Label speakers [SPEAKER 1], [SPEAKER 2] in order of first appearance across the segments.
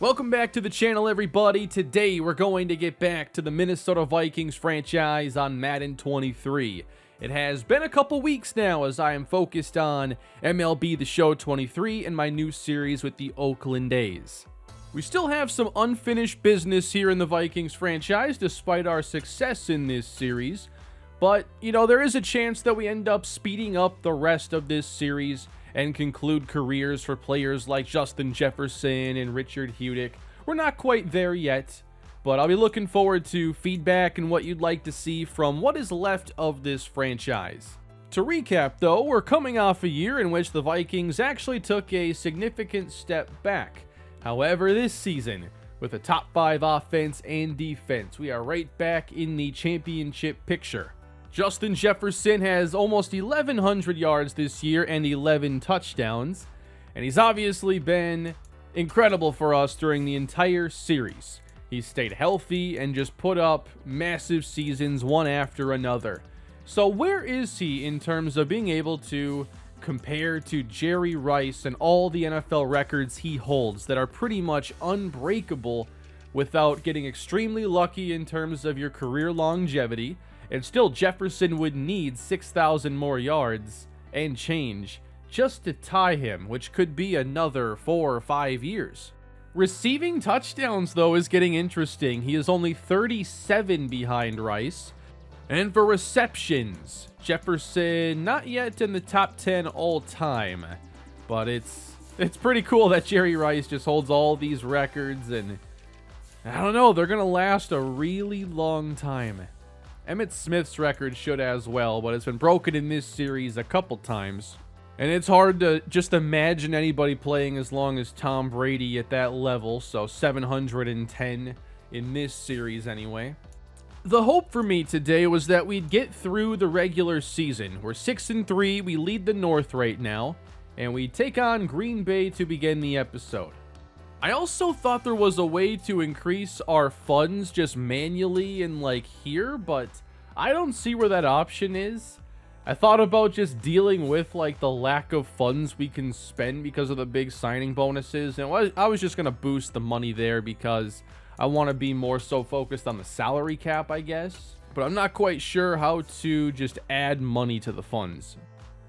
[SPEAKER 1] Welcome back to the channel, everybody. Today we're going to get back to the Minnesota Vikings franchise on Madden 23. It has been a couple weeks now as I am focused on MLB The Show 23 and my new series with the Oakland A's. We still have some unfinished business here in the Vikings franchise despite our success in this series, but there is a chance that we end up speeding up the rest of this series and conclude careers for players like Justin Jefferson and Richard Hudick. We're not quite there yet, but I'll be looking forward to feedback and what you'd like to see from what is left of this franchise. To recap though, we're coming off a year in which the Vikings actually took a significant step back. However, this season, with a top 5 offense and defense, we are right back in the championship picture. Justin Jefferson has almost 1,100 yards this year and 11 touchdowns, and he's obviously been incredible for us during the entire series. He's stayed healthy and just put up massive seasons one after another. So where is he in terms of being able to compare to Jerry Rice and all the NFL records he holds that are pretty much unbreakable without getting extremely lucky in terms of your career longevity? And still, Jefferson would need 6,000 more yards and change just to tie him, which could be another 4 or 5 years. Receiving touchdowns, though, is getting interesting. He is only 37 behind Rice. And for receptions, Jefferson not yet in the top 10 all time. But it's pretty cool that Jerry Rice just holds all these records, and I don't know, they're going to last a really long time. Emmitt Smith's record should as well, but it's been broken in this series a couple times. And it's hard to just imagine anybody playing as long as Tom Brady at that level, so 710 in this series anyway. The hope for me today was that we'd get through the regular season. We're 6-3, we lead the North right now, and we take on Green Bay to begin the episode. I also thought there was a way to increase our funds just manually in here, but I don't see where that option is. I thought about just dealing with the lack of funds we can spend because of the big signing bonuses, and I was just going to boost the money there because I want to be more so focused on the salary cap, I guess. But I'm not quite sure how to just add money to the funds.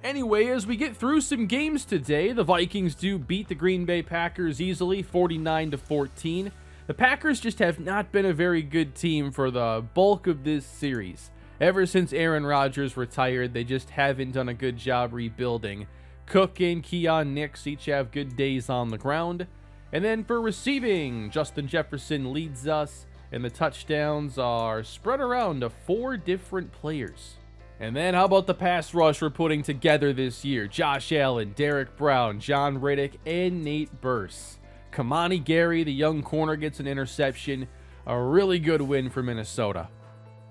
[SPEAKER 1] Anyway, as we get through some games today, the Vikings do beat the Green Bay Packers easily, 49-14. The Packers just have not been a very good team for the bulk of this series. Ever since Aaron Rodgers retired, they just haven't done a good job rebuilding. Cook and Keon Nix each have good days on the ground. And then for receiving, Justin Jefferson leads us, and the touchdowns are spread around to 4 different players. And then how about the pass rush we're putting together this year? Josh Allen, Derek Brown, John Riddick, and Nate Burse. Kamani Gary, the young corner, gets an interception. A really good win for Minnesota.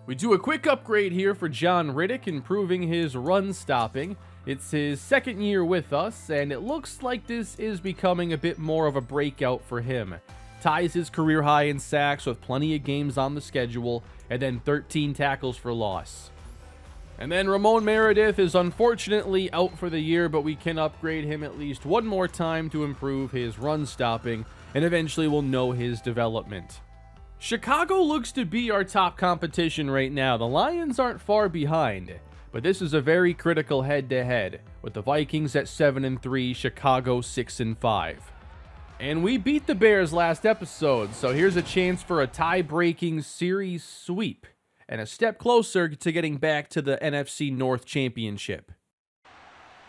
[SPEAKER 1] We do a quick upgrade here for John Riddick, improving his run stopping. It's his second year with us, and it looks like this is becoming a bit more of a breakout for him. Ties his career high in sacks with plenty of games on the schedule, and then 13 tackles for loss. And then Ramon Meredith is unfortunately out for the year, but we can upgrade him at least one more time to improve his run stopping, and eventually we'll know his development. Chicago looks to be our top competition right now. The Lions aren't far behind, but this is a very critical head-to-head, with the Vikings at 7-3, Chicago 6-5. And we beat the Bears last episode, so here's a chance for a tie-breaking series sweep, and a step closer to getting back to the NFC North Championship.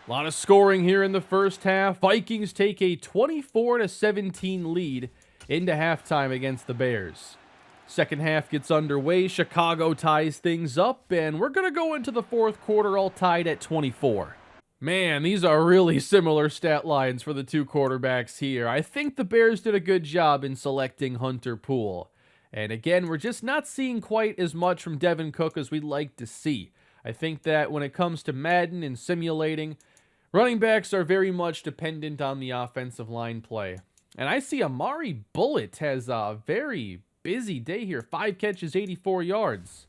[SPEAKER 1] A lot of scoring here in the first half. Vikings take a 24-17 lead into halftime against the Bears. Second half gets underway. Chicago ties things up, and we're going to go into the fourth quarter all tied at 24. Man, these are really similar stat lines for the two quarterbacks here. I think the Bears did a good job in selecting Hunter Poole. And again, we're just not seeing quite as much from Devin Cook as we'd like to see. I think that when it comes to Madden and simulating, running backs are very much dependent on the offensive line play. And I see Amari Bullitt has a very busy day here. 5 catches, 84 yards.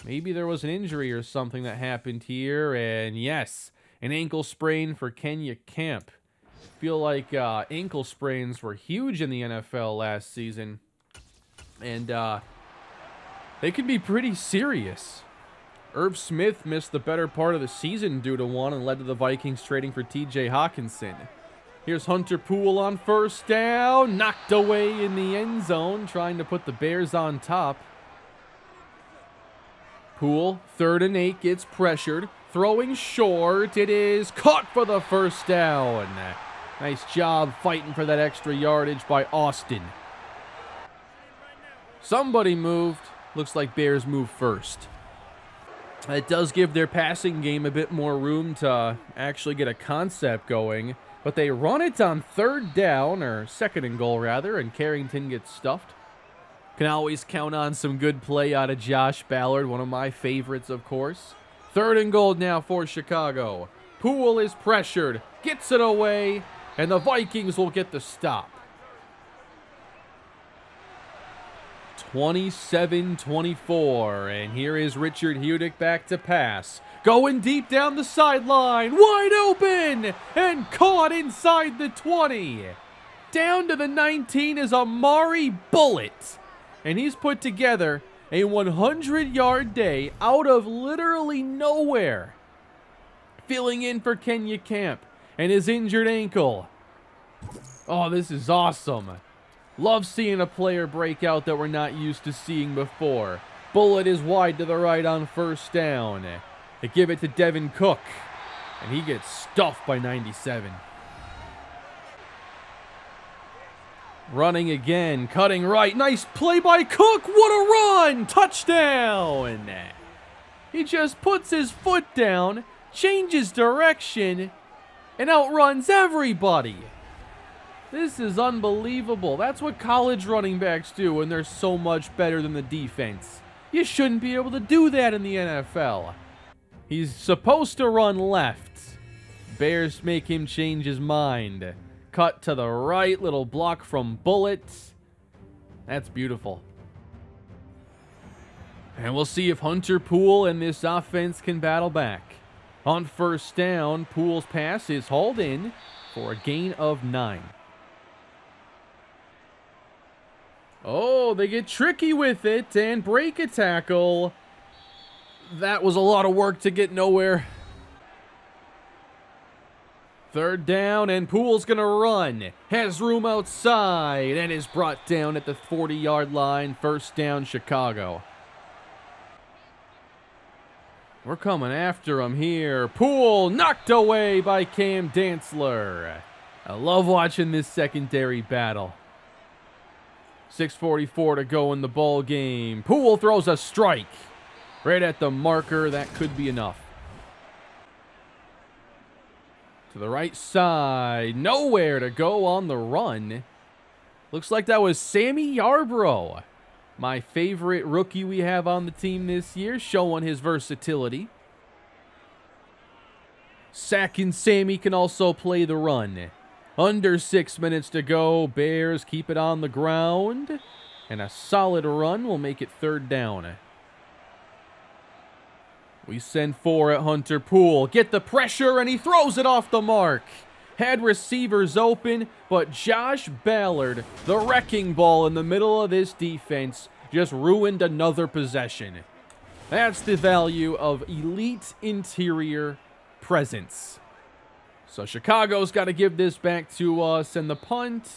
[SPEAKER 1] Maybe there was an injury or something that happened here. And yes, an ankle sprain for Kenya Camp. Feel like ankle sprains were huge in the NFL last season. And they can be pretty serious. Irv Smith missed the better part of the season due to one and led to the Vikings trading for TJ Hawkinson. Here's Hunter Poole on first down. Knocked away in the end zone, trying to put the Bears on top. Poole, 3rd and 8, gets pressured. Throwing short. It is caught for the first down. Nice job fighting for that extra yardage by Austin. Somebody moved. Looks like Bears move first. It does give their passing game a bit more room to actually get a concept going. But they run it on 3rd down, or 2nd and goal rather, and Carrington gets stuffed. Can always count on some good play out of Josh Ballard, one of my favorites, of course. 3rd and goal now for Chicago. Poole is pressured, gets it away, and the Vikings will get the stop. 27-24, and here is Richard Hudick back to pass. Going deep down the sideline, wide open, and caught inside the 20. Down to the 19 is Amari Bullitt, and he's put together a 100-yard day out of literally nowhere. Filling in for Kenya Camp and his injured ankle. Oh, this is awesome. Love seeing a player break out that we're not used to seeing before. Bullitt is wide to the right on first down. They give it to Devin Cook, and he gets stuffed by 97. Running again, cutting right. Nice play by Cook. What a run! Touchdown! He just puts his foot down, changes direction, and outruns everybody. This is unbelievable. That's what college running backs do when they're so much better than the defense. You shouldn't be able to do that in the NFL. He's supposed to run left. Bears make him change his mind. Cut to the right, little block from Bullitt. That's beautiful. And we'll see if Hunter Poole and this offense can battle back. On first down, Poole's pass is hauled in for a gain of 9. Oh, they get tricky with it and break a tackle. That was a lot of work to get nowhere. 3rd down, and Poole's going to run. Has room outside and is brought down at the 40-yard line. 1st down, Chicago. We're coming after him here. Poole knocked away by Cam Dantzler. I love watching this secondary battle. 6:44 to go in the ball game. Poole throws a strike right at the marker. That could be enough. To the right side. Nowhere to go on the run. Looks like that was Sammy Yarbrough, my favorite rookie we have on the team this year, showing his versatility. Sacking Sammy can also play the run. Under 6 minutes to go. Bears keep it on the ground. And a solid run will make it 3rd down. We send 4 at Hunter Poole. Get the pressure, and he throws it off the mark. Had receivers open, but Josh Ballard, the wrecking ball in the middle of this defense, just ruined another possession. That's the value of elite interior presence. So Chicago's got to give this back to us, and the punt,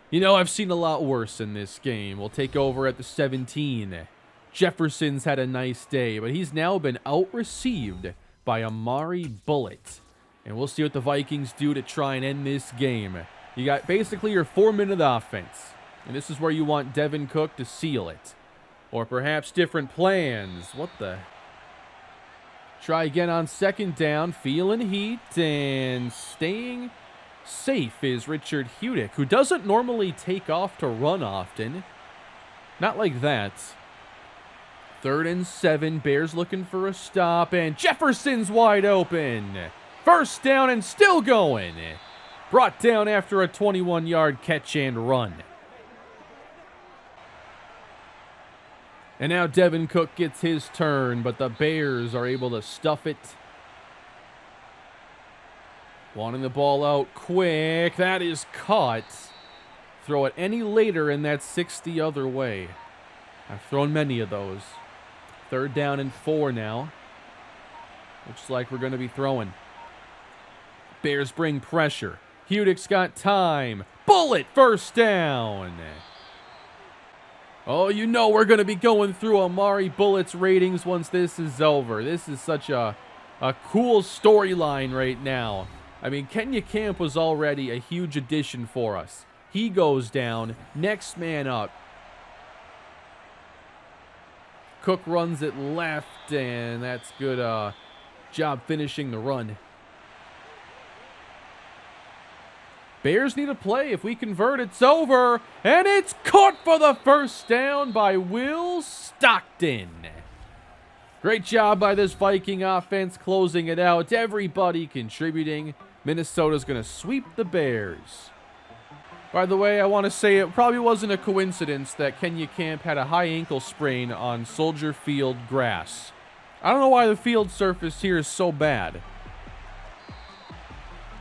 [SPEAKER 1] you know, I've seen a lot worse in this game. We'll take over at the 17. Jefferson's had a nice day, but he's now been out-received by Amari Bullitt. And we'll see what the Vikings do to try and end this game. You got basically your 4-minute offense, and this is where you want Devin Cook to seal it. Or perhaps different plans. What the... Try again on 2nd down, feeling heat, and staying safe is Richard Hudick, who doesn't normally take off to run often. Not like that. 3rd and 7, Bears looking for a stop, and Jefferson's wide open. 1st down and still going. Brought down after a 21-yard catch and run. And now Devin Cook gets his turn, but the Bears are able to stuff it. Wanting the ball out quick. That is caught. Throw it any later and that's 60 other way. I've thrown many of those. 3rd down and 4 now. Looks like we're going to be throwing. Bears bring pressure. Hudick's got time. Bullet, 1st down. Oh, you know we're going to be going through Amari Bullet's ratings once this is over. This is such a cool storyline right now. I mean, Kenya Camp was already a huge addition for us. He goes down. Next man up. Cook runs it left, and that's good job finishing the run. Bears need a play. If we convert, it's over. And it's caught for the 1st down by Will Stockton. Great job by this Viking offense closing it out. Everybody contributing. Minnesota's going to sweep the Bears. By the way, I want to say it probably wasn't a coincidence that Kenya Camp had a high ankle sprain on Soldier Field grass. I don't know why the field surface here is so bad.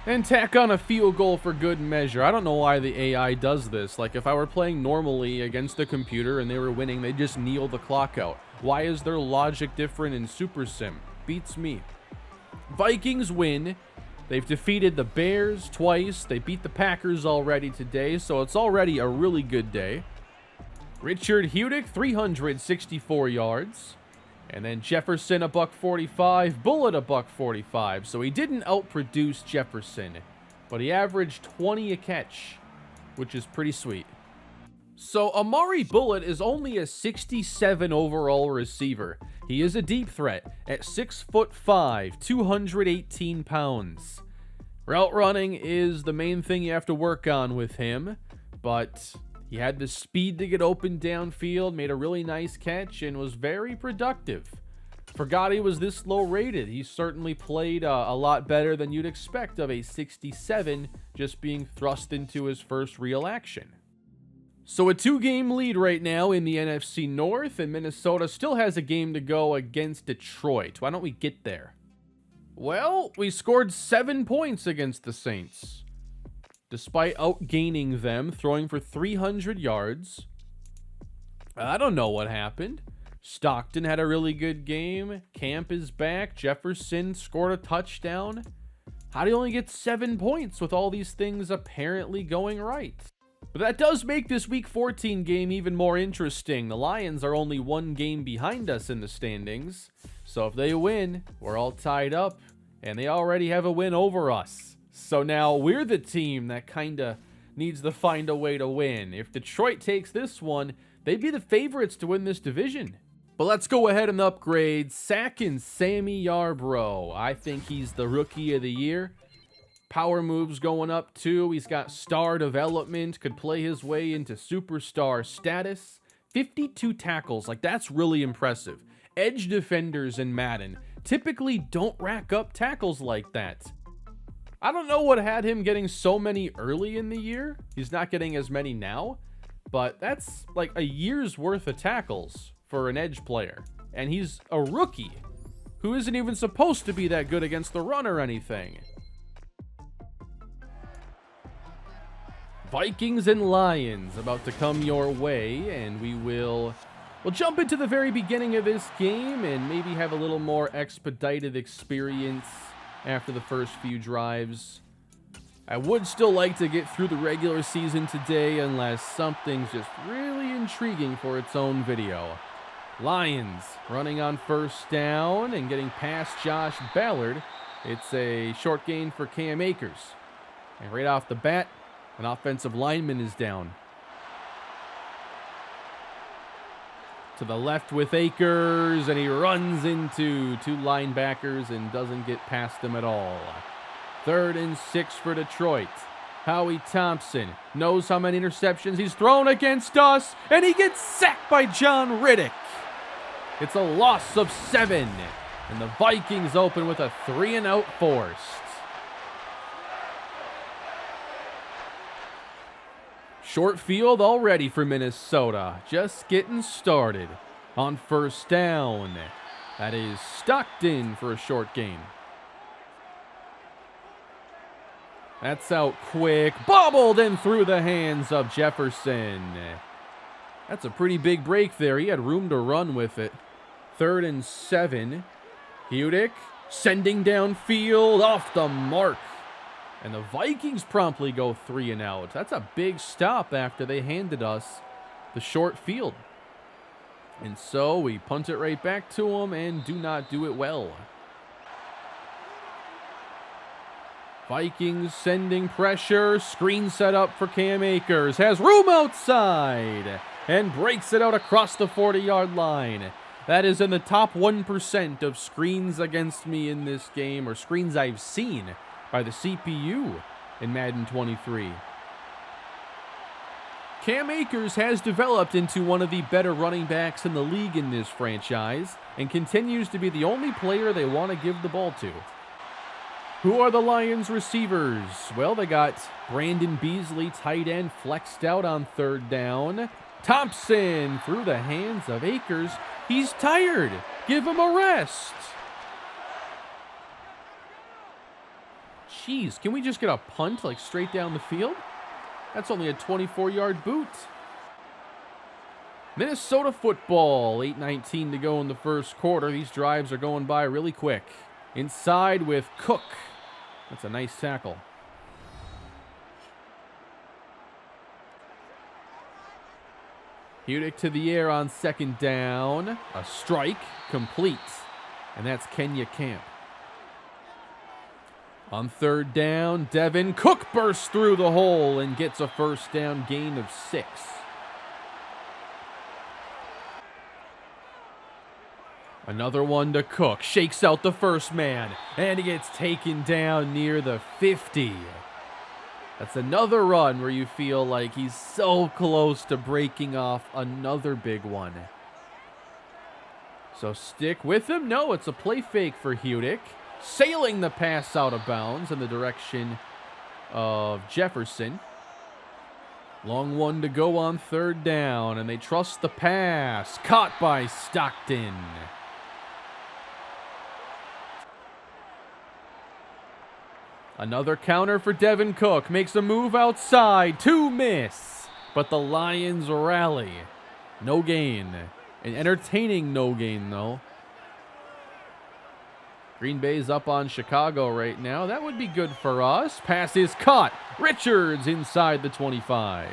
[SPEAKER 1] And tack on a field goal for good measure. I don't know why the AI does this. Like, if I were playing normally against the computer and they were winning, they'd just kneel the clock out. Why is their logic different in Super Sim? Beats me. Vikings win. They've defeated the Bears twice. They beat the Packers already today, so it's already a really good day. Richard Hudick, 364 yards. And then Jefferson, $145. Bullet, $145. So he didn't outproduce Jefferson, but he averaged 20 a catch, which is pretty sweet. So Amari Bullet is only a 67 overall receiver. He is a deep threat at 6'5", 218 pounds. Route running is the main thing you have to work on with him, but he had the speed to get open downfield, made a really nice catch, and was very productive. Forgot he was this low rated. He certainly played a lot better than you'd expect of a 67 just being thrust into his first real action. So a 2-game lead right now in the NFC North, and Minnesota still has a game to go against Detroit. Why don't we get there? Well, we scored 7 points against the Saints. Despite outgaining them, throwing for 300 yards. I don't know what happened. Stockton had a really good game. Camp is back. Jefferson scored a touchdown. How do you only get 7 points with all these things apparently going right? But that does make this Week 14 game even more interesting. The Lions are only 1 game behind us in the standings. So if they win, we're all tied up. And they already have a win over us. So now we're the team that kind of needs to find a way to win. If Detroit takes this one, they'd be the favorites to win this division. But let's go ahead and upgrade sacking Sammy Yarbrough. I think he's the rookie of the year. Power moves going up too. He's got star development, could play his way into superstar status. 52 tackles, like that's really impressive. Edge defenders in Madden typically don't rack up tackles like that. I don't know what had him getting so many early in the year. He's not getting as many now, but that's like a year's worth of tackles for an edge player. And he's a rookie who isn't even supposed to be that good against the run or anything. Vikings and Lions about to come your way, and we'll jump into the very beginning of this game and maybe have a little more expedited experience after the first few drives. I would still like to get through the regular season today unless something's just really intriguing for its own video. Lions running on 1st down and getting past Josh Ballard. It's a short gain for Cam Akers. And right off the bat, an offensive lineman is down. To the left with Akers, and he runs into 2 linebackers and doesn't get past them at all. 3rd and 6 for Detroit. Howie Thompson knows how many interceptions he's thrown against us, and he gets sacked by John Riddick. It's a loss of 7, and the Vikings open with a 3-and-out forced. Short field already for Minnesota. Just getting started on 1st down. That is Stockton for a short gain. That's out quick. Bobbled in through the hands of Jefferson. That's a pretty big break there. He had room to run with it. 3rd and 7. Hudick sending downfield off the mark. And the Vikings promptly go 3 and out. That's a big stop after they handed us the short field. And so we punt it right back to them and do not do it well. Vikings sending pressure. Screen set up for Cam Akers. Has room outside and breaks it out across the 40-yard line. That is in the top 1% of screens against me in this game, or screens I've seen by the CPU in Madden 23. Cam Akers has developed into one of the better running backs in the league in this franchise and continues to be the only player they want to give the ball to. Who are the Lions receivers? Well, they got Brandon Beasley, tight end, flexed out on 3rd down. Thompson through the hands of Akers. He's tired. Give him a rest. Jeez, can we just get a punt like straight down the field? That's only a 24-yard boot. Minnesota football, 8:19 to go in the first quarter. These drives are going by really quick. Inside with Cook. That's a nice tackle. Hudick to the air on 2nd down. A strike, complete. And that's Kenya Camp. On 3rd down, Devin Cook bursts through the hole and gets a 1st down gain of 6. Another one to Cook. Shakes out the first man. And he gets taken down near the 50. That's another run where you feel like he's so close to breaking off another big one. So stick with him. No, it's a play fake for Hudick. Sailing the pass out of bounds in the direction of Jefferson. Long one to go on 3rd down, and they trust the pass. Caught by Stockton. Another counter for Devin Cook. Makes a move outside. 2 miss. But the Lions rally. No gain. An entertaining no gain, though. Green Bay's up on Chicago right now. That would be good for us. Pass is caught. Richards inside the 25.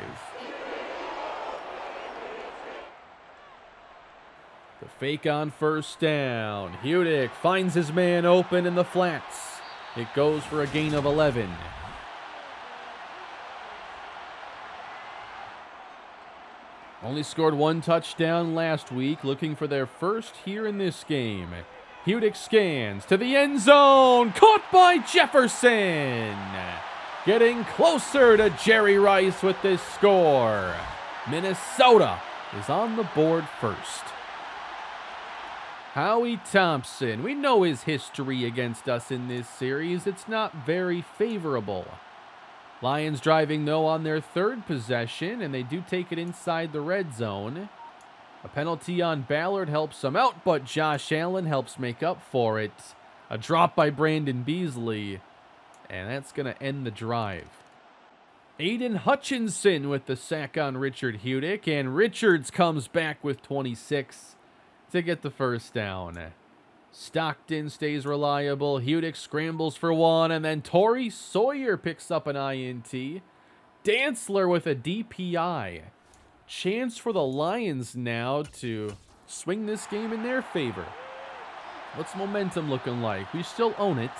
[SPEAKER 1] The fake on 1st down. Hudick finds his man open in the flats. It goes for a gain of 11. Only scored 1 touchdown last week, looking for their first here in this game. Hudick scans to the end zone. Caught by Jefferson. Getting closer to Jerry Rice with this score. Minnesota is on the board first. Howie Thompson. We know his history against us in this series. It's not very favorable. Lions driving, though, on their 3rd possession, and they do take it inside the red zone. A penalty on Ballard helps them out, but Josh Allen helps make up for it. A drop by Brandon Beasley, and that's going to end the drive. Aiden Hutchinson with the sack on Richard Hudick, and Richards comes back with 26 to get the 1st down. Stockton stays reliable. Hudick scrambles for 1, and then Torrey Sawyer picks up an INT. Dantzler with a DPI. Chance for the Lions now to swing this game in their favor. What's momentum looking like? We still own it.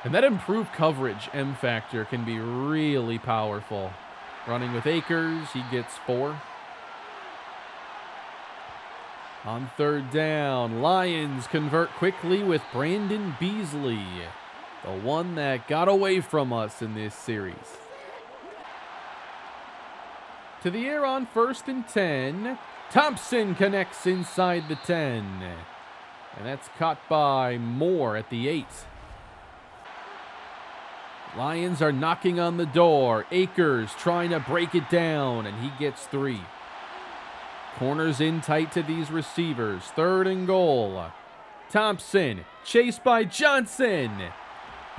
[SPEAKER 1] And that improved coverage M factor can be really powerful. Running with Akers, he gets 4. On 3rd down, Lions convert quickly with Brandon Beasley, the one that got away from us in this series. To the air on 1st and 10. Thompson connects inside the 10. And that's caught by Moore at the 8. Lions are knocking on the door. Akers trying to break it down, and he gets 3. Corners in tight to these receivers. 3rd and goal. Thompson chased by Johnson.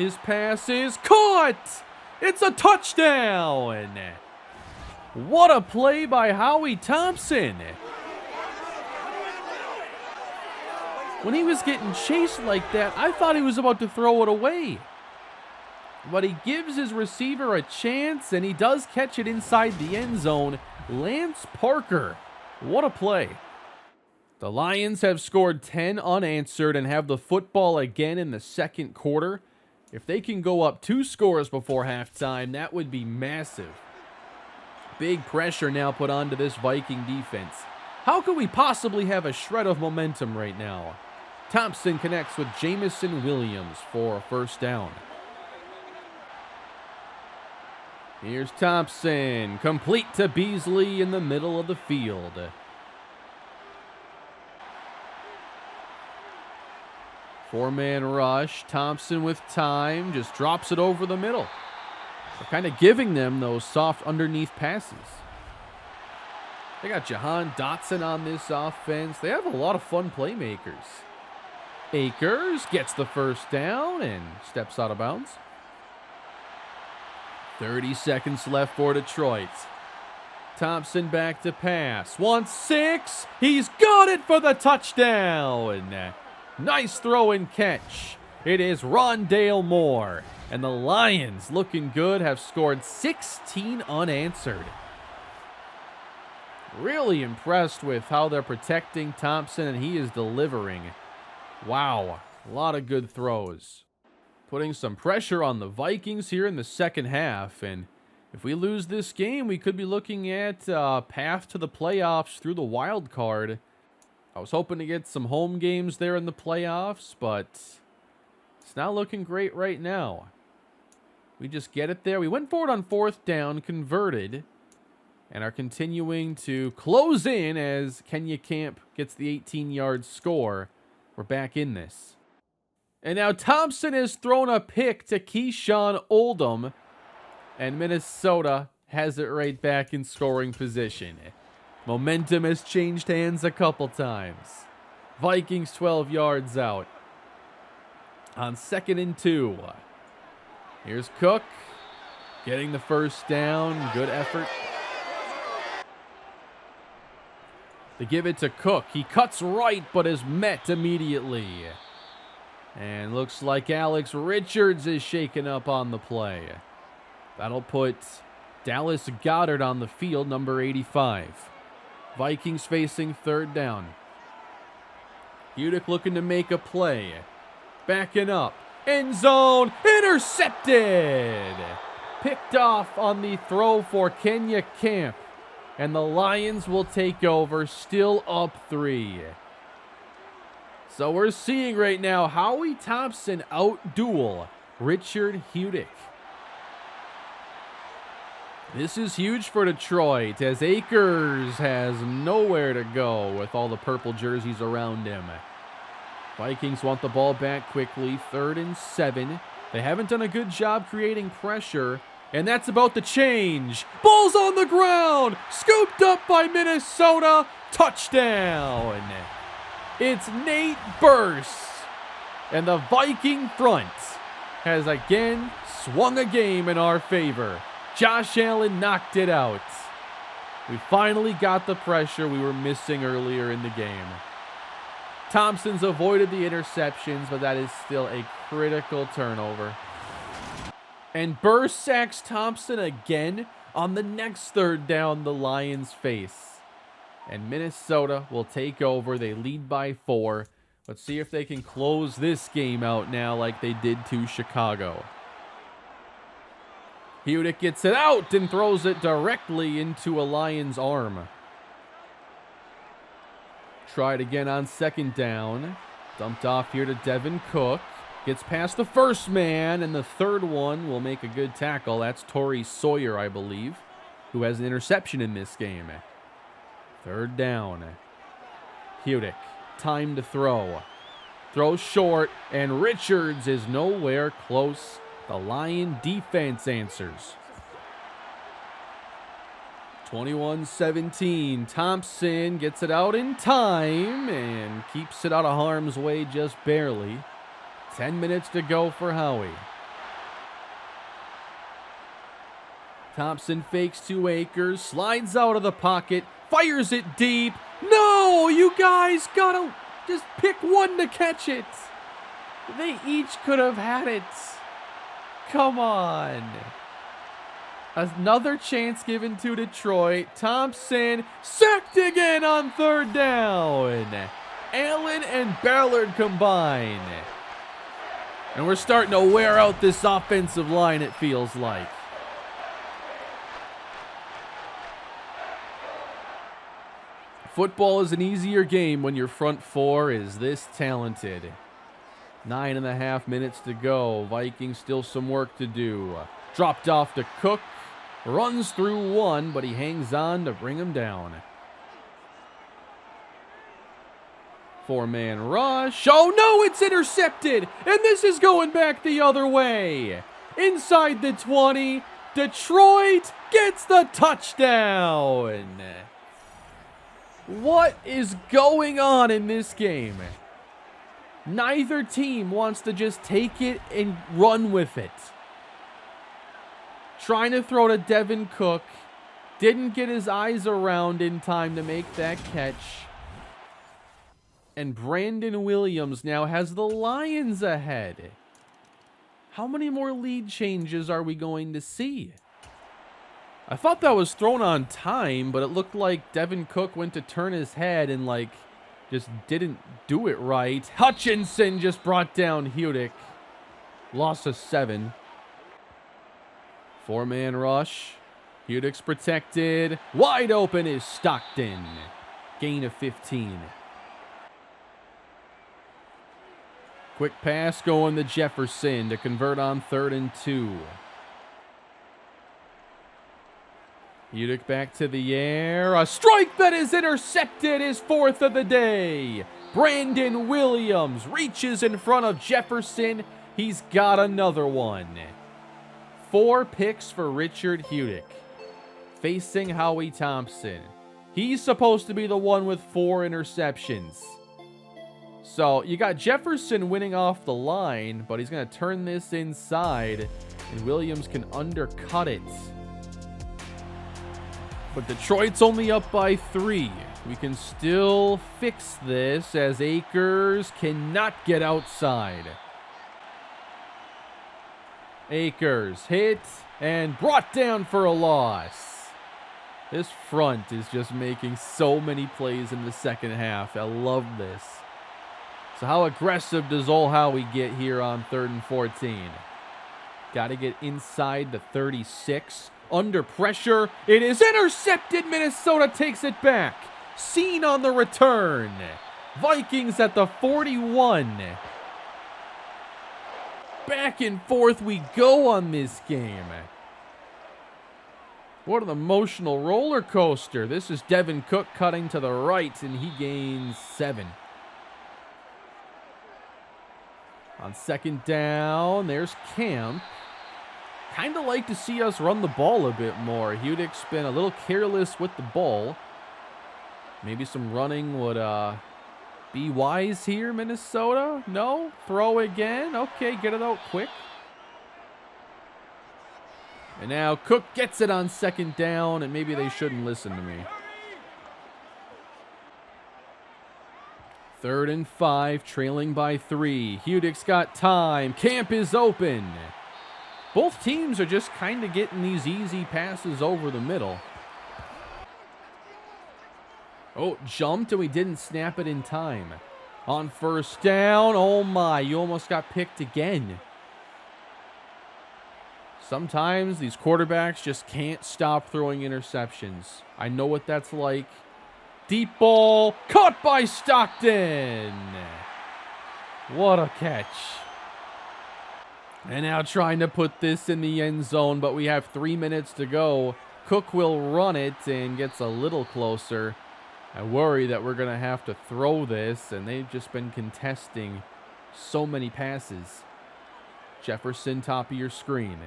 [SPEAKER 1] His pass is caught! It's a touchdown! What a play by Howie Thompson! When he was getting chased like that, I thought he was about to throw it away. But he gives his receiver a chance, and he does catch it inside the end zone. Lance Parker, what a play. The Lions have scored 10 unanswered and have the football again in the second quarter. If they can go up 2 scores before halftime, that would be massive. Big pressure now put onto this Viking defense. How could we possibly have a shred of momentum right now? Thompson connects with Jamison Williams for a first down. Here's Thompson, complete to Beasley in the middle of the field. Four-man rush, Thompson with time, just drops it over the middle. They're kind of giving them those soft underneath passes. They got Jahan Dotson on this offense. They have a lot of fun playmakers. Akers gets the first down and steps out of bounds. 30 seconds left for Detroit. Thompson back to pass. Wants 6. He's got it for the touchdown. Nice throw and catch. It is Rondale Moore. And the Lions, looking good, have scored 16 unanswered. Really impressed with how they're protecting Thompson, and he is delivering. Wow, a lot of good throws. Putting some pressure on the Vikings here in the second half. And if we lose this game, we could be looking at a path to the playoffs through the wild card. I was hoping to get some home games there in the playoffs, but it's not looking great right now. We just get it there. We went for it on 4th down, converted, and are continuing to close in as Kenya Camp gets the 18-yard score. We're back in this. And now Thompson has thrown a pick to Keyshawn Oldham, and Minnesota has it right back in scoring position. Momentum has changed hands a couple times. Vikings 12 yards out. On 2nd and 2. Here's Cook getting the first down. Good effort. They give it to Cook. He cuts right but is met immediately. And looks like Alex Richards is shaken up on the play. That'll put Dallas Goedert on the field, number 85. Vikings facing 3rd down. Udick looking to make a play. Backing up. End zone. Intercepted. Picked off on the throw for Kenya Camp. And the Lions will take over, still up 3. So we're seeing right now Howie Thompson outduel Richard Udick. This is huge for Detroit as Akers has nowhere to go with all the purple jerseys around him. Vikings want the ball back quickly. 3rd and 7. They haven't done a good job creating pressure, and that's about to change. Ball's on the ground. Scooped up by Minnesota. Touchdown. It's Nate Burse. And the Viking front has again swung a game in our favor. Josh Allen knocked it out. We finally got the pressure we were missing earlier in the game. Thompson's avoided the interceptions, but that is still a critical turnover. And Burse sacks Thompson again on the next 3rd down the Lions face. And Minnesota will take over. They lead by 4. Let's see if they can close this game out now like they did to Chicago. Udick gets it out and throws it directly into a Lions arm. Try it again on 2nd down. Dumped off here to Devin Cook. Gets past the first man, and the 3rd one will make a good tackle. That's Torrey Sawyer, I believe, who has an interception in this game. 3rd down. Udick, time to throw. Throws short, and Richards is nowhere close. The Lion defense answers. 21-17. Thompson gets it out in time and keeps it out of harm's way just barely. 10 minutes to go for Howie. Thompson fakes to Akers, slides out of the pocket, fires it deep. No, you guys gotta just pick one to catch it. They each could have had it. Come on. Another chance given to Detroit. Thompson sacked again on third down. Allen and Ballard combine. And we're starting to wear out this offensive line, it feels like. Football is an easier game when your front four is this talented. 9.5 minutes to go. Vikings still some work to do. Dropped off to Cook. Runs through one, but he hangs on to bring him down. 4-man rush. Oh no, it's intercepted. And this is going back the other way. Inside the 20. Detroit gets the touchdown. What is going on in this game? Neither team wants to just take it and run with it. Trying to throw to Devin Cook. Didn't get his eyes around in time to make that catch. And Brandon Williams now has the Lions ahead. How many more lead changes are we going to see? I thought that was thrown on time, but it looked like Devin Cook went to turn his head and just didn't do it right. Hutchinson just brought down Hudick. Loss of 7. 4-man rush. Hudick's protected. Wide open is Stockton. Gain of 15. Quick pass going to Jefferson to convert on 3rd and 2. Hudick back to the air. A strike that is intercepted, his 4th of the day. Brandon Williams reaches in front of Jefferson. He's got another one. 4 picks for Richard Hudick. Facing Howie Thompson. He's supposed to be the one with 4 interceptions. So you got Jefferson winning off the line, but he's going to turn this inside, and Williams can undercut it. But Detroit's only up by 3. We can still fix this as Akers cannot get outside. Akers hit and brought down for a loss. This front is just making so many plays in the second half. I love this. So how aggressive does old Howie get here on 3rd and 14? Got to get inside the 36. Under pressure. It is intercepted. Minnesota takes it back. Seen on the return. Vikings at the 41. Back and forth we go on this game. What an emotional roller coaster. This is Devin Cook cutting to the right, and he gains 7. On 2nd down, there's Camp. Kind of like to see us run the ball a bit more. Hudick's been a little careless with the ball. Maybe some running would be wise here, Minnesota. No? Throw again? Okay, get it out quick. And now Cook gets it on 2nd down, and maybe they shouldn't listen to me. 3rd and 5, trailing by 3. Hudick's got time. Camp is open. Both teams are just kind of getting these easy passes over the middle. Oh, jumped and we didn't snap it in time. On 1st down, oh my, you almost got picked again. Sometimes these quarterbacks just can't stop throwing interceptions. I know what that's like. Deep ball, caught by Stockton. What a catch. And now trying to put this in the end zone, but we have 3 minutes to go. Cook will run it and gets a little closer. I worry that we're going to have to throw this, and they've just been contesting so many passes. Jefferson, top of your screen.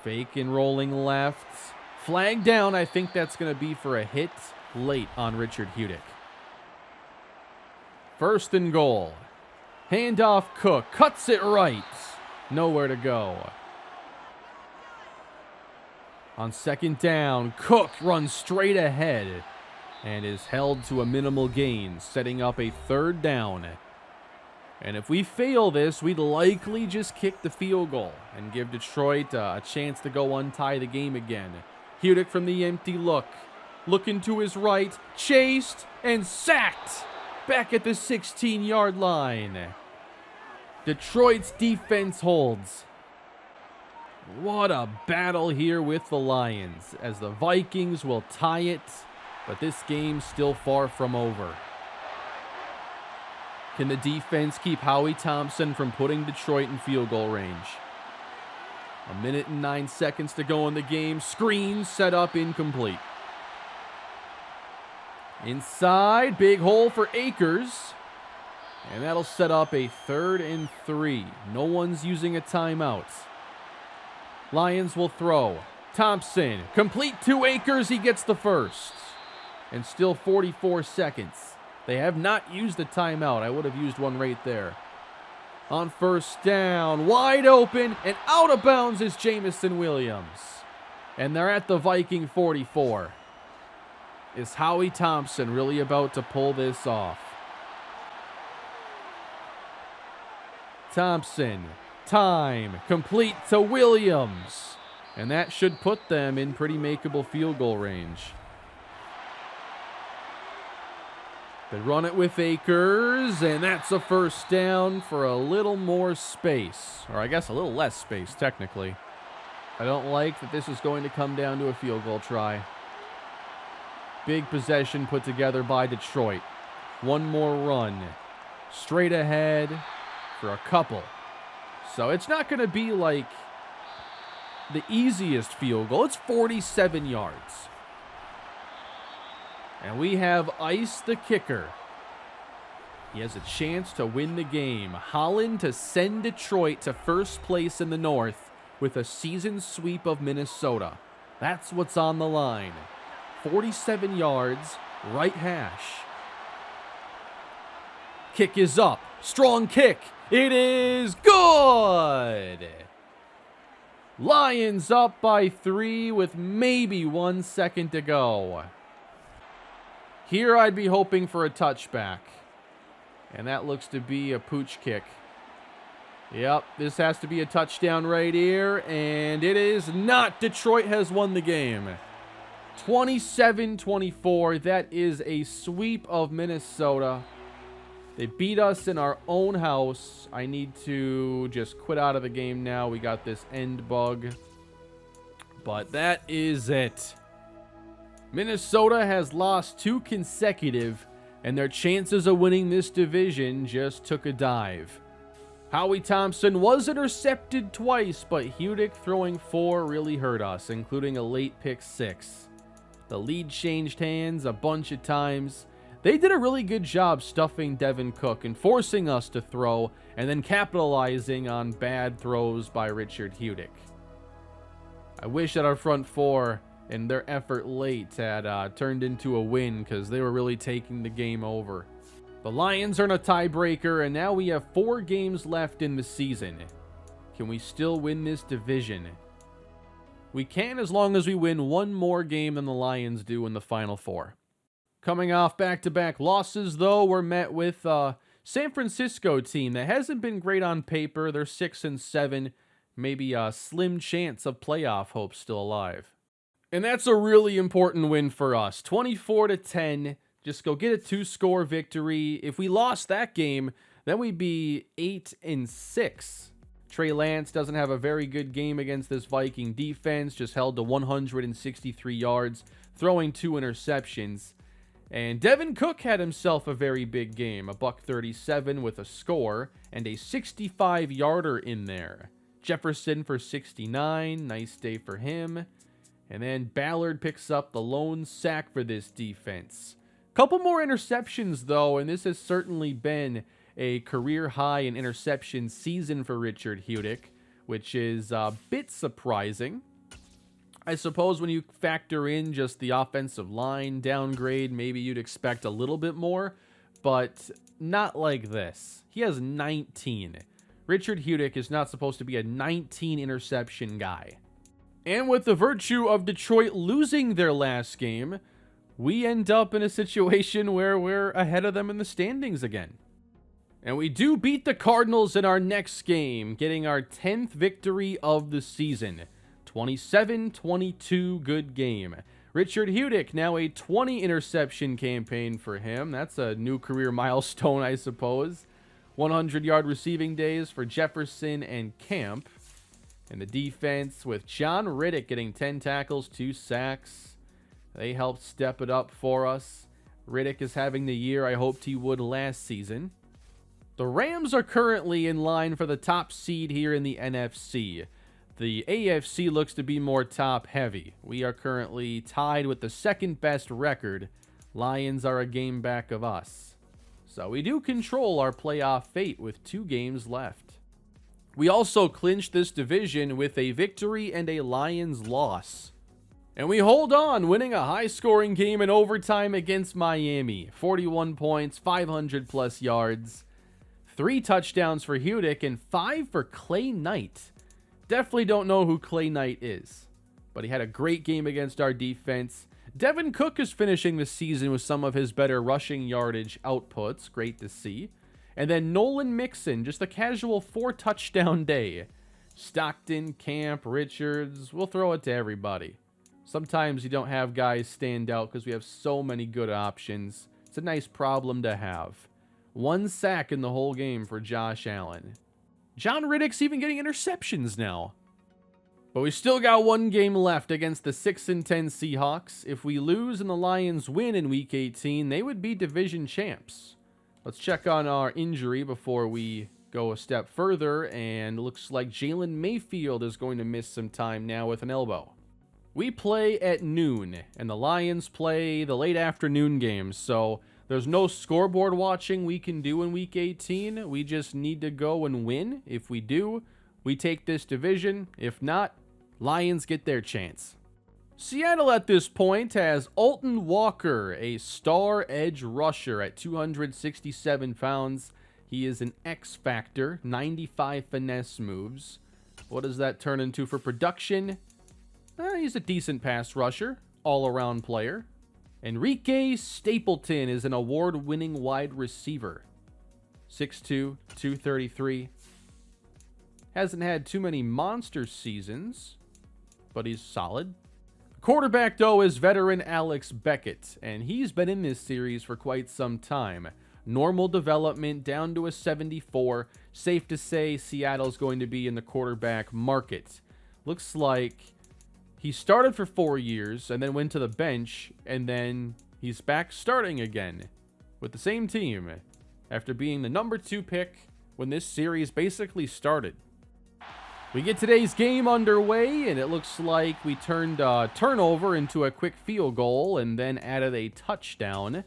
[SPEAKER 1] Fake and rolling left. Flag down. I think that's going to be for a hit late on Richard Hudick. 1st and goal. Handoff Cook. Cuts it right. Nowhere to go. On second down, Cook runs straight ahead and is held to a minimal gain, setting up a third down. And if we fail this, we'd likely just kick the field goal and give Detroit a chance to go untie the game again. Hudick from the empty look. Looking to his right, chased and sacked. Back at the 16-yard line. Detroit's defense holds. What a battle here with the Lions, as the Vikings will tie it, but this game's still far from over. Can the defense keep Howie Thompson from putting Detroit in field goal range? 1 minute and 9 seconds to go in the game. Screen set up, incomplete. Inside, big hole for Akers. And that'll set up a 3rd and 3. No one's using a timeout. Lions will throw. Thompson, complete to Akers. He gets the first. And still 44 seconds. They have not used a timeout. I would have used one right there. On first down, wide open, and out of bounds is Jamison Williams. And they're at the Viking 44. Is Howie Thompson really about to pull this off? Thompson, time, complete to Williams. And that should put them in pretty makeable field goal range. They run it with Akers, and that's a first down for a little more space. Or I guess a little less space, technically. I don't like that this is going to come down to a field goal try. Big possession put together by Detroit. One more run. Straight ahead for a couple. So it's not going to be like the easiest field goal. It's 47 yards. And we have Ice the kicker. He has a chance to win the game. Holland to send Detroit to first place in the North with a season sweep of Minnesota. That's what's on the line. 47 yards, right hash. Kick is up. Strong kick. It is good. Lions up by 3 with maybe 1 second to go. Here I'd be hoping for a touchback. And that looks to be a pooch kick. Yep, this has to be a touchdown right here. And it is not. Detroit has won the game. 27-24. That is a sweep of Minnesota. They beat us in our own house. I need to just quit out of the game now. We got this end bug. But that is it. Minnesota has lost 2 consecutive, and their chances of winning this division just took a dive. Howie Thompson was intercepted twice, but Hudick throwing 4 really hurt us, including a late pick 6. The lead changed hands a bunch of times. They did a really good job stuffing Devin Cook and forcing us to throw, and then capitalizing on bad throws by Richard Hudick. I wish that our front 4 and their effort late had turned into a win, because they were really taking the game over. The Lions are in a tiebreaker, and now we have 4 games left in the season. Can we still win this division? We can, as long as we win 1 more game than the Lions do in the Final 4. Coming off back-to-back losses, though, we're met with a San Francisco team that hasn't been great on paper. They're 6-7, maybe a slim chance of playoff hope still alive. And that's a really important win for us. 24-10. Just go get a 2-score victory. If we lost that game, then we'd be 8-6. Trey Lance doesn't have a very good game against this Viking defense. Just held to 163 yards, throwing 2 interceptions. And Devin Cook had himself a very big game. A $137 with a score and a 65-yarder in there. Jefferson for 69. Nice day for him. And then Ballard picks up the lone sack for this defense. Couple more interceptions, though, and this has certainly been a career high in interception season for Richard Hudick, which is a bit surprising. I suppose when you factor in just the offensive line downgrade, maybe you'd expect a little bit more, but not like this. He has 19. Richard Hudick is not supposed to be a 19 interception guy. And with the virtue of Detroit losing their last game, we end up in a situation where we're ahead of them in the standings again. And we do beat the Cardinals in our next game, getting our 10th victory of the season. 27-22, good game. Richard Hudick, now a 20 interception campaign for him. That's a new career milestone, I suppose. 100-yard receiving days for Jefferson and Camp. And the defense with John Riddick getting 10 tackles, 2 sacks. They helped step it up for us. Riddick is having the year I hoped he would last season. The Rams are currently in line for the top seed here in the NFC. The AFC looks to be more top-heavy. We are currently tied with the second-best record. Lions are a game back of us. So we do control our playoff fate with 2 games left. We also clinched this division with a victory and a Lions loss. And we hold on, winning a high-scoring game in overtime against Miami. 41 points, 500-plus yards. 3 touchdowns for Hudick and 5 for Clay Knight. Definitely don't know who Clay Knight is, but he had a great game against our defense. Devin Cook is finishing the season with some of his better rushing yardage outputs. Great to see. And then Nolan Mixon, just a casual 4-touchdown day. Stockton, Camp, Richards, we'll throw it to everybody. Sometimes you don't have guys stand out because we have so many good options. It's a nice problem to have. 1 sack in the whole game for Josh Allen. John Riddick's even getting interceptions now. But we still got 1 game left against the 6-10 Seahawks. If we lose and the Lions win in Week 18, they would be division champs. Let's check on our injury before we go a step further. And looks like Jalen Mayfield is going to miss some time now with an elbow. We play at noon, and the Lions play the late afternoon games, so there's no scoreboard watching we can do in Week 18. We just need to go and win. If we do, we take this division. If not, Lions get their chance. Seattle at this point has Alton Walker, a star edge rusher at 267 pounds. He is an X factor, 95 finesse moves. What does that turn into for production? He's a decent pass rusher, all-around player. Enrique Stapleton is an award-winning wide receiver. 6'2", 233. Hasn't had too many monster seasons, but he's solid. Quarterback, though, is veteran Alex Beckett, and he's been in this series for quite some time. Normal development down to a 74. Safe to say Seattle's going to be in the quarterback market. Looks like he started for 4 years and then went to the bench, and then he's back starting again with the same team after being the number 2 pick when this series basically started. We get today's game underway, and it looks like we turned a turnover into a quick field goal and then added a touchdown.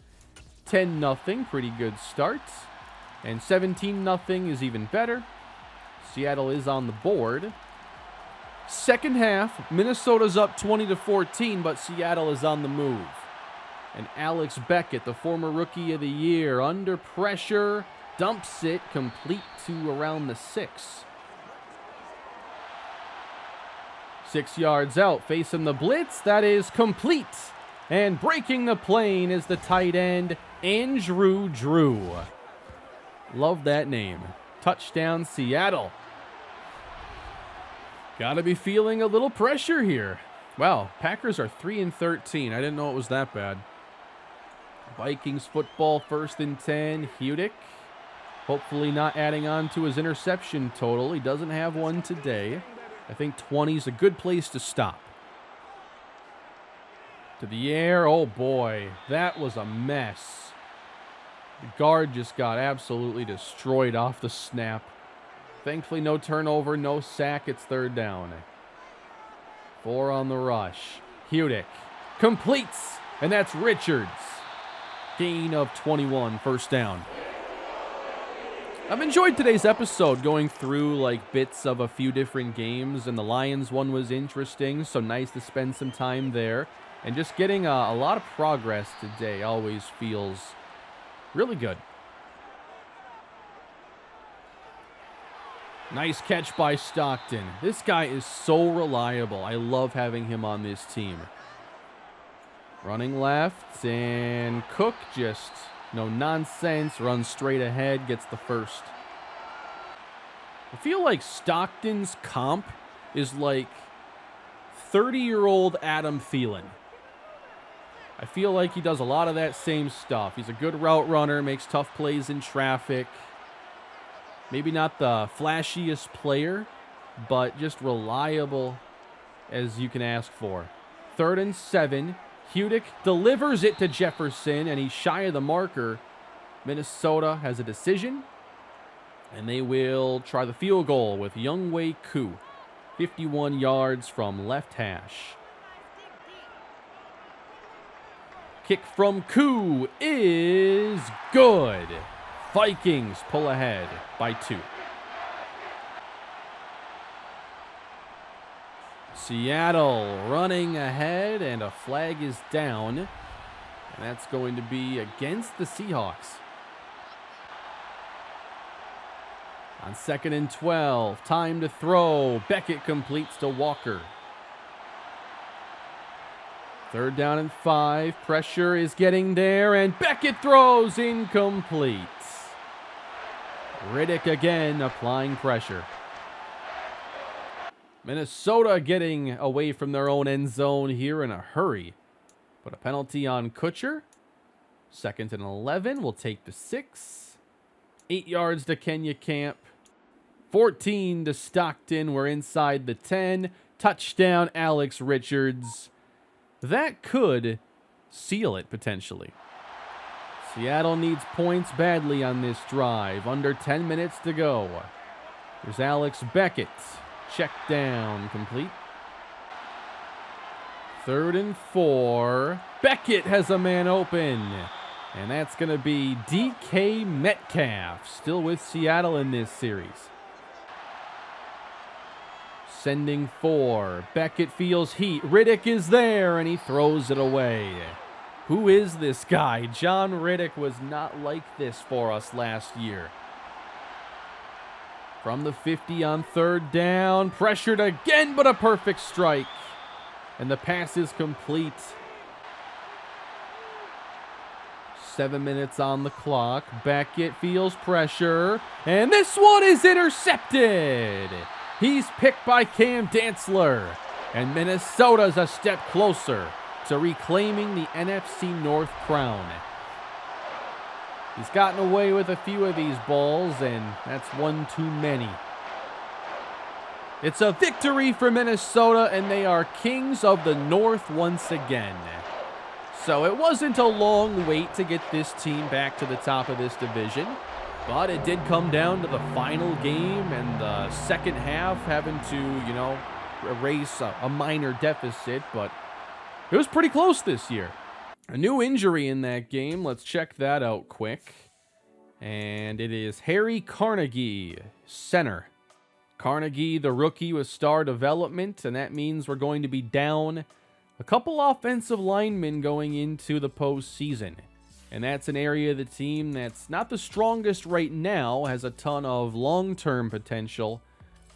[SPEAKER 1] 10-0, pretty good start. And 17-0 is even better. Seattle is on the board. Second half, Minnesota's up 20-14, but Seattle is on the move. And Alex Beckett, the former Rookie of the Year, under pressure, dumps it complete to around the 6. 6 yards out, facing the blitz. That is complete. And breaking the plane is the tight end, Andrew Drew. Love that name. Touchdown, Seattle. Gotta be feeling a little pressure here. Wow, Packers are 3-13. I didn't know it was that bad. Vikings football, 1st and 10. Hudick, hopefully not adding on to his interception total. He doesn't have one today. I think 20 is a good place to stop. To the air. Oh boy, that was a mess. The guard just got absolutely destroyed off the snap. Thankfully, no turnover, no sack. It's 3rd down. 4 on the rush. Hudick completes, and that's Richards. Gain of 21, 1st down. I've enjoyed today's episode, going through like bits of a few different games, and the Lions one was interesting, so nice to spend some time there. And just getting a lot of progress today always feels really good. Nice catch by Stockton. This guy is so reliable. I love having him on this team. Running left, and Cook just no nonsense. Runs straight ahead, gets the first. I feel like Stockton's comp is like 30-year-old Adam Thielen. I feel like he does a lot of that same stuff. He's a good route runner, makes tough plays in traffic. Maybe not the flashiest player, but just reliable as you can ask for. 3rd and 7. Hudick delivers it to Jefferson, and he's shy of the marker. Minnesota has a decision, and they will try the field goal with Younghoe Koo. 51 yards from left hash. Kick from Koo is good. Vikings pull ahead by 2. Seattle running ahead, and a flag is down. And that's going to be against the Seahawks. On 2nd and 12, time to throw. Beckett completes to Walker. 3rd down and 5. Pressure is getting there, and Beckett throws incomplete. Riddick again applying pressure. Minnesota getting away from their own end zone here in a hurry. But a penalty on Kutcher. 2nd and 11. We'll take the 6. 8 yards to Kenya Camp. 14 to Stockton. We're inside the 10. Touchdown, Alex Richards. That could seal it potentially. Seattle needs points badly on this drive. Under 10 minutes to go. There's Alex Beckett. Check down, complete. 3rd and 4. Beckett has a man open. And that's going to be DK Metcalf. Still with Seattle in this series. Sending 4. Beckett feels heat. Riddick is there, and he throws it away. Who is this guy? John Riddick was not like this for us last year. From the 50 on 3rd down. Pressured again, but a perfect strike. And the pass is complete. 7 minutes on the clock. Beckett feels pressure. And this one is intercepted. He's picked by Cam Dantzler. And Minnesota's a step closer to reclaiming the NFC North crown. He's gotten away with a few of these balls, and that's one too many. It's a victory for Minnesota, and they are kings of the North once again. So it wasn't a long wait to get this team back to the top of this division, but it did come down to the final game and the second half having to, erase a minor deficit, but it was pretty close this year. A new injury in that game. Let's check that out quick. And it is Harry Carnegie, center. Carnegie, the rookie with star development, and that means we're going to be down a couple offensive linemen going into the postseason. And that's an area of the team that's not the strongest right now, has a ton of long-term potential,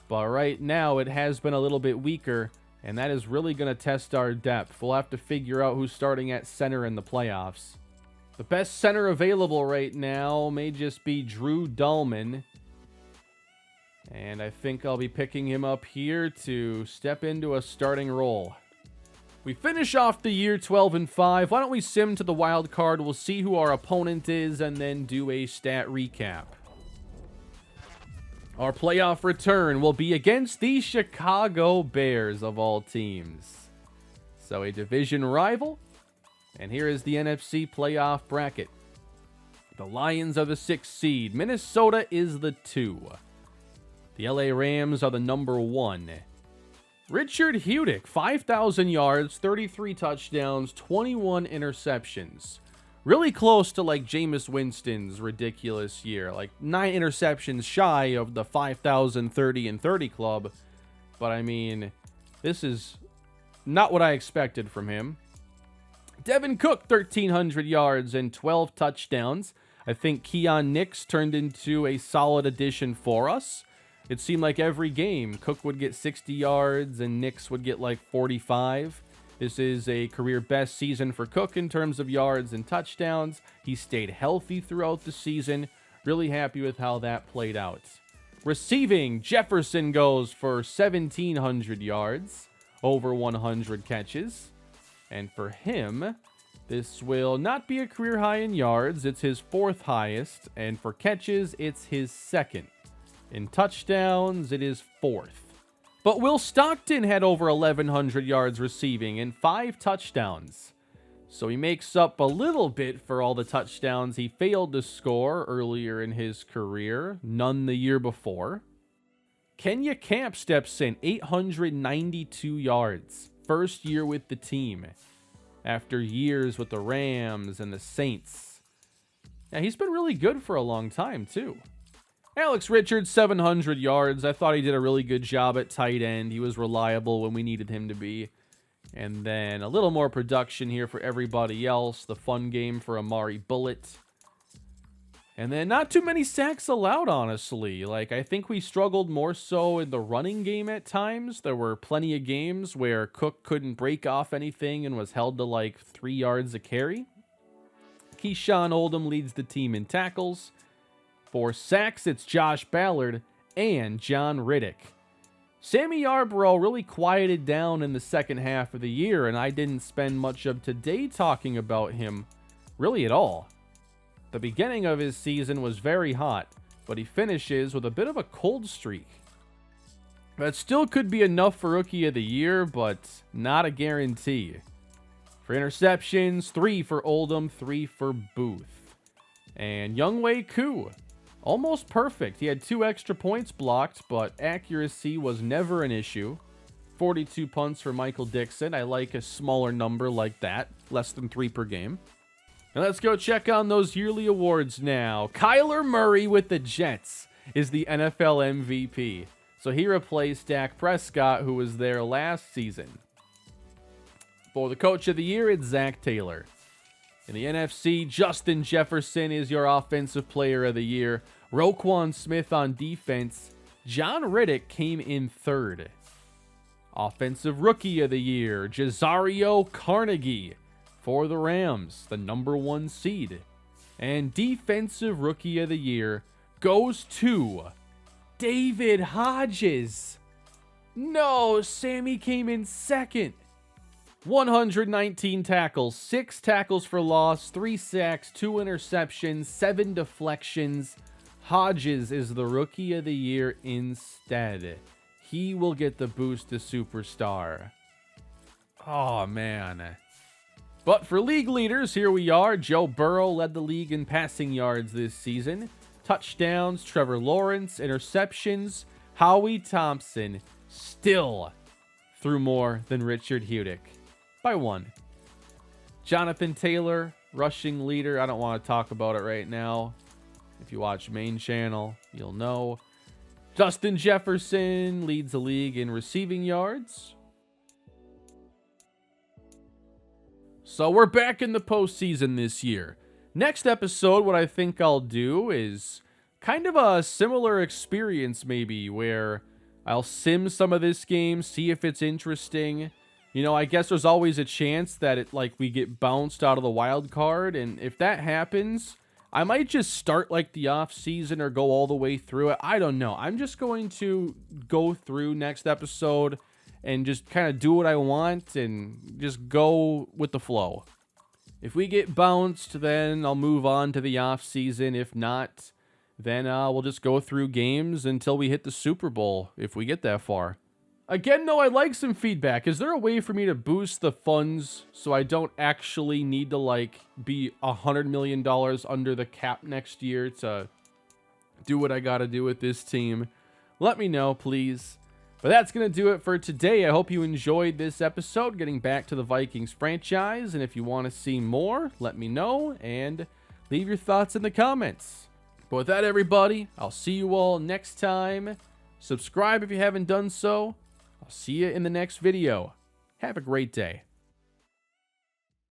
[SPEAKER 1] but right now it has been a little bit weaker. And that is really going to test our depth. We'll have to figure out who's starting at center in the playoffs. The best center available right now may just be Drew Dahlman. And I think I'll be picking him up here to step into a starting role. We finish off the year 12-5. Why don't we sim to the wild card? We'll see who our opponent is and then do a stat recap. Our playoff return will be against the Chicago Bears of all teams. So a division rival. And here is the NFC playoff bracket. The Lions are the 6th seed. Minnesota is the 2. The LA Rams are the number 1. Richard Hudick, 5,000 yards, 33 touchdowns, 21 interceptions. Really close to like Jameis Winston's ridiculous year. Like 9 interceptions shy of the 5,000, 30, and 30 club. But I mean, this is not what I expected from him. Devin Cook, 1,300 yards and 12 touchdowns. I think Keon Nix turned into a solid addition for us. It seemed like every game, Cook would get 60 yards and Nix would get like 45. This is a career best season for Cook in terms of yards and touchdowns. He stayed healthy throughout the season. Really happy with how that played out. Receiving, Jefferson goes for 1,700 yards, over 100 catches. And for him, this will not be a career high in yards. It's his 4th highest. And for catches, it's his 2nd. In touchdowns, it is 4th. But Will Stockton had over 1,100 yards receiving and 5 touchdowns. So he makes up a little bit for all the touchdowns he failed to score earlier in his career, none the year before. Kenya Camp steps in, 892 yards, first year with the team, after years with the Rams and the Saints. Yeah, he's been really good for a long time, too. Alex Richards, 700 yards. I thought he did a really good job at tight end. He was reliable when we needed him to be. And then a little more production here for everybody else. The fun game for Amari Bullitt. And then not too many sacks allowed, honestly. Like, I think we struggled more so in the running game at times. There were plenty of games where Cook couldn't break off anything and was held to like 3 yards a carry. Keyshawn Oldham leads the team in tackles. For sacks, it's Josh Ballard and John Riddick. Sammy Yarborough really quieted down in the second half of the year, and I didn't spend much of today talking about him really at all. The beginning of his season was very hot, but he finishes with a bit of a cold streak. That still could be enough for Rookie of the Year, but not a guarantee. For interceptions, 3 for Oldham, 3 for Booth. And Younghoe Koo, almost perfect. He had 2 extra points blocked, but accuracy was never an issue. 42 punts for Michael Dixon. I like a smaller number like that, less than 3 per game. And let's go check on those yearly awards now. Kyler Murray with the Jets is the NFL MVP. So he replaced Dak Prescott, who was there last season. For the Coach of the Year, it's Zach Taylor. In the NFC, Justin Jefferson is your Offensive Player of the Year. Roquan Smith on defense. John Riddick came in 3rd. Offensive Rookie of the Year, Jazario Carnegie for the Rams, the number 1 seed. And Defensive Rookie of the Year goes to David Hodges. No, Sammy came in 2nd. 119 tackles, 6 tackles for loss, 3 sacks, 2 interceptions, 7 deflections. Hodges is the Rookie of the Year instead. He will get the boost to superstar. Oh, man. But for league leaders, here we are. Joe Burrow led the league in passing yards this season. Touchdowns, Trevor Lawrence. Interceptions, Howie Thompson still threw more than Richard Hudick by 1. Jonathan Taylor, rushing leader. I don't want to talk about it right now. If you watch main channel, you'll know. Justin Jefferson leads the league in receiving yards. So we're back in the postseason this year. Next episode, what I think I'll do is kind of a similar experience maybe, where I'll sim some of this game, see if it's interesting. You know, I guess there's always a chance that we get bounced out of the wild card, and if that happens, I might just start like the off season or go all the way through it. I don't know. I'm just going to go through next episode and just kind of do what I want and just go with the flow. If we get bounced, then I'll move on to the off season. If not, then we'll just go through games until we hit the Super Bowl, if we get that far. Again, though, I'd like some feedback. Is there a way for me to boost the funds so I don't actually need to, be $100 million under the cap next year to do what I gotta do with this team? Let me know, please. But that's going to do it for today. I hope you enjoyed this episode, getting back to the Vikings franchise. And if you want to see more, let me know and leave your thoughts in the comments. But with that, everybody, I'll see you all next time. Subscribe if you haven't done so. I'll see you in the next video. Have a great day.